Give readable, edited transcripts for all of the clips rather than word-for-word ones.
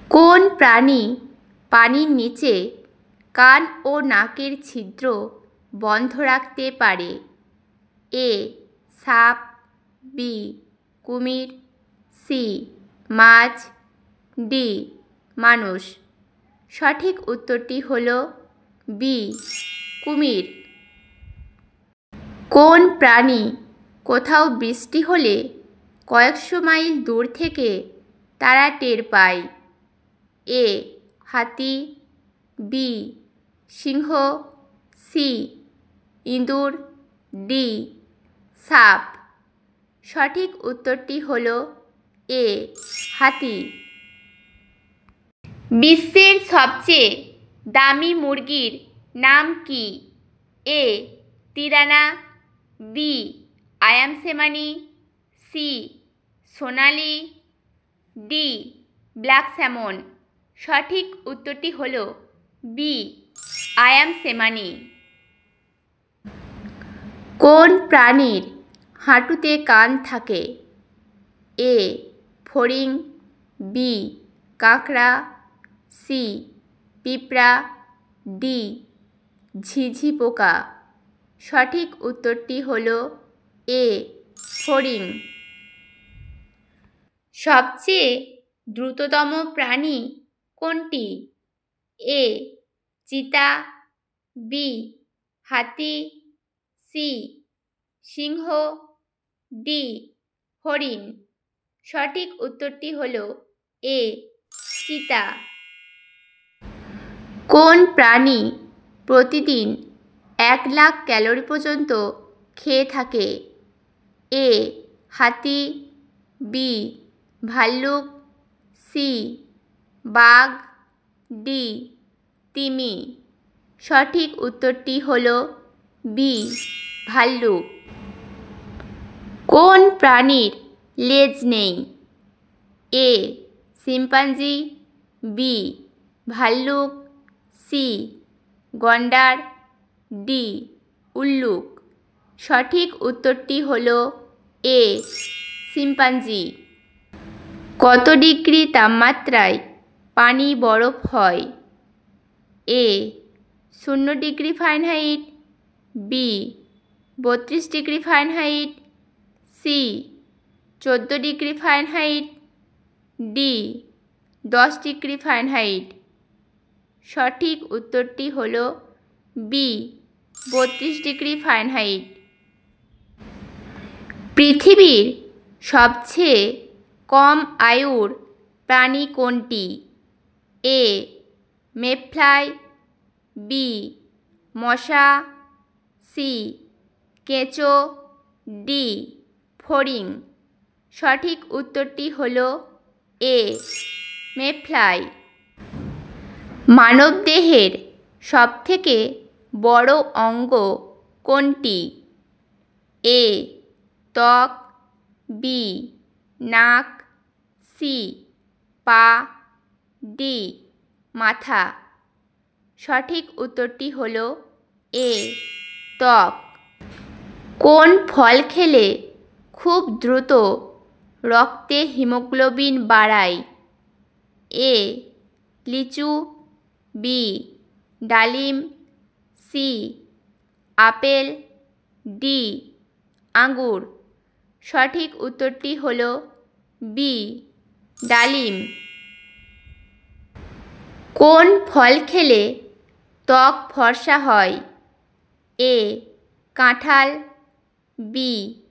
কোন প্রাণী পানির নিচে কান ও নাকের ছিদ্র বন্ধ রাখতে পারে? এ. সাপ, বি. কুমির, সি. মাছ, ডি. মানুষ। সঠিক উত্তরটি হল বি. কুমির। কোন প্রাণী কোথাও বৃষ্টি হলে কয়েকশো মাইল দূর থেকে তারা টের পায়? এ. হাতি, বি. সিংহ, সি. ইঁদুর, ডি. সাপ। সঠিক উত্তরটি হল এ. হাতি। বিশ্বের সবচেয়ে দামি মুরগির নাম কি? এ. তিরানা, B. Ayam Cemani, C. Sonali, D. Black salmon. সঠিক উত্তরটি হল বি. আয়াম সেমানি। কোন প্রাণীর হাঁটুতে কান থাকে? এ. ফড়িং, বি. কাঁকড়া, সি. পিঁপড়া, ডি. ঝিঝি পোকা। সঠিক উত্তরটি হল এ. ফড়িং। সবচেয়ে দ্রুততম প্রাণী কোনটি? এ. চিতা, বি. হাতি, সি. সিংহ, ডি. হরিণ। সঠিক উত্তরটি হল এ. চিতা। কোন প্রাণী প্রতিদিন 1,00,000 ক্যালোরি পর্যন্ত খেয়ে থাকে? এ. হাতি, বি. ভাল্লুক, সি. বাঘ, ডি. তিমি। সঠিক উত্তরটি হল বি. ভাল্লুক। কোন প্রাণীর লেজ নেই? এ. Chimpanzee, B. ভাল্লুক, সি. গন্ডার, ডি. উল্লুক। সঠিক উত্তরটি হল এ. শিম্পাঞ্জি। কত ডিগ্রি তাপমাত্রায় পানি বরফ হয়? A. 0 degree Fahrenheit, B. 32 degree Fahrenheit, C. 14 degree Fahrenheit, D. 10 degree Fahrenheit. সঠিক উত্তরটি হল বি. 32 degree Fahrenheit. পৃথিবীর সবচেয়ে কম আয়ুর প্রাণী কোনটি? এ. Mayfly, B. মশা, সি. কেঁচো, ডি. ফড়িং। সঠিক উত্তরটি হল এ. মেফ্লাই। মানবদেহের সবথেকে বড় অঙ্গ কোনটি? এ. ত্বক, বি. নাক, সি. পা, ডি. মাথা। সঠিক উত্তরটি হল এ. ত্বক। কোন ফল খেলে খুব দ্রুত রক্তে হিমোগ্লোবিন বাড়ায়? এ. লিচু, বি. ডালিম, সি. Apple, D. আঙুর। সঠিক উত্তরটি হল বি. ডালিম। কোন ফল খেলে ত্বক ফর্সা হয়? এ. কাঁঠাল, বি.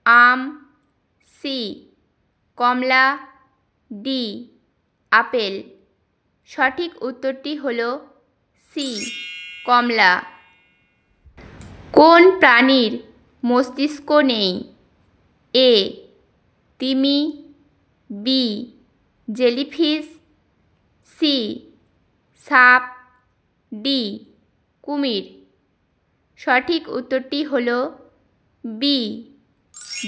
আম, সি. কমলা, ডি. আপেল। সঠিক উত্তরটি হল সি. কমলা। কোন প্রাণীর মস্তিষ্ক নেই? এ. তিমি, বি. Jellyfish, C. সাপ, ডি. কুমির। সঠিক উত্তরটি হল বি.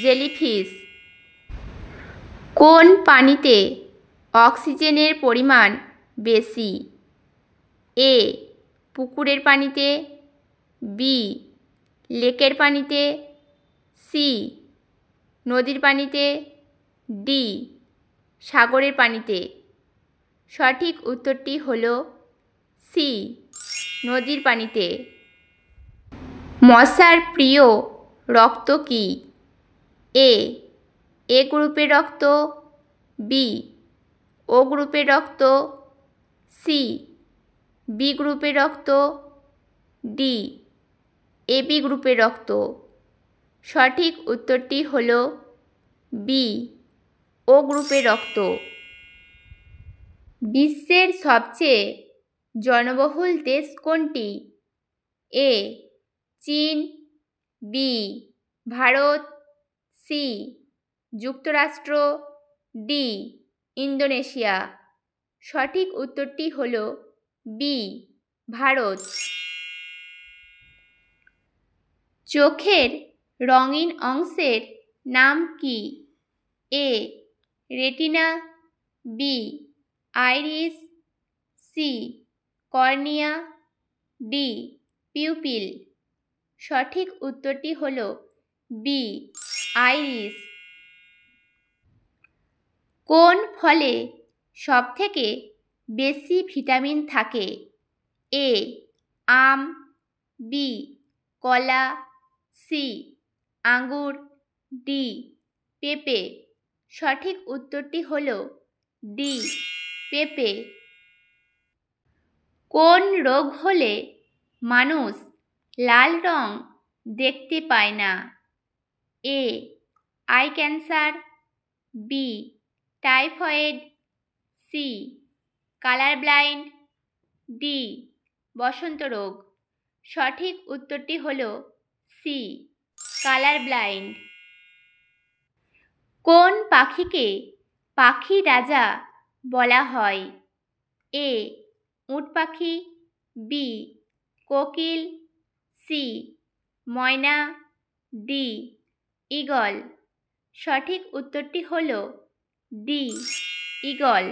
জেলিফিশ। কোন পানিতে অক্সিজেনের পরিমাণ বেশি? এ. পুকুরের পানিতে, বি. লেকের পানিতে, সি. নদীর পানিতে, ডি. সাগরের পানিতে। সঠিক উত্তরটি হল সি, নদীর পানিতে। মশার প্রিয় রক্ত কি? এ গ্রুপের রক্ত, বি ও গ্রুপের রক্ত, সি বি গ্রুপের রক্ত, ডি এবি গ্রুপের রক্ত। সঠিক উত্তরটি হল বি, ও গ্রুপের রক্ত। বিশ্বের সবচেয়ে জনবহুল দেশ কোনটি? এ চীন, বি ভারত, সি যুক্তরাষ্ট্র, ডি ইন্দোনেশিয়া। সঠিক উত্তরটি হল বি, ভারত। চোখের রঙিন অংশের নাম কি? A retina, B iris, C cornea, D pupil. সঠিক উত্তরটি হল বি, আইরিস। কোন ফলে সবথেকে বেশি ভিটামিন থাকে? এ আম, বি কলা, সি আঙ্গুর, ডি পেঁপে। সঠিক উত্তরটি হল ডি, পেঁপে। কোন রোগ হলে মানুষ লাল রং দেখতে পায় না? A eye cancer, B typhoid, C colour blind, D বসন্ত রোগ। সঠিক উত্তরটি হল সি, কালার ব্লাইন্ড। কোন পাখিকে পাখির রাজা বলা হয়? এ উট পাখি, বি কোকিল, সি ময়না, ডি ঈগল। সঠিক উত্তরটি হল ডি, ঈগল।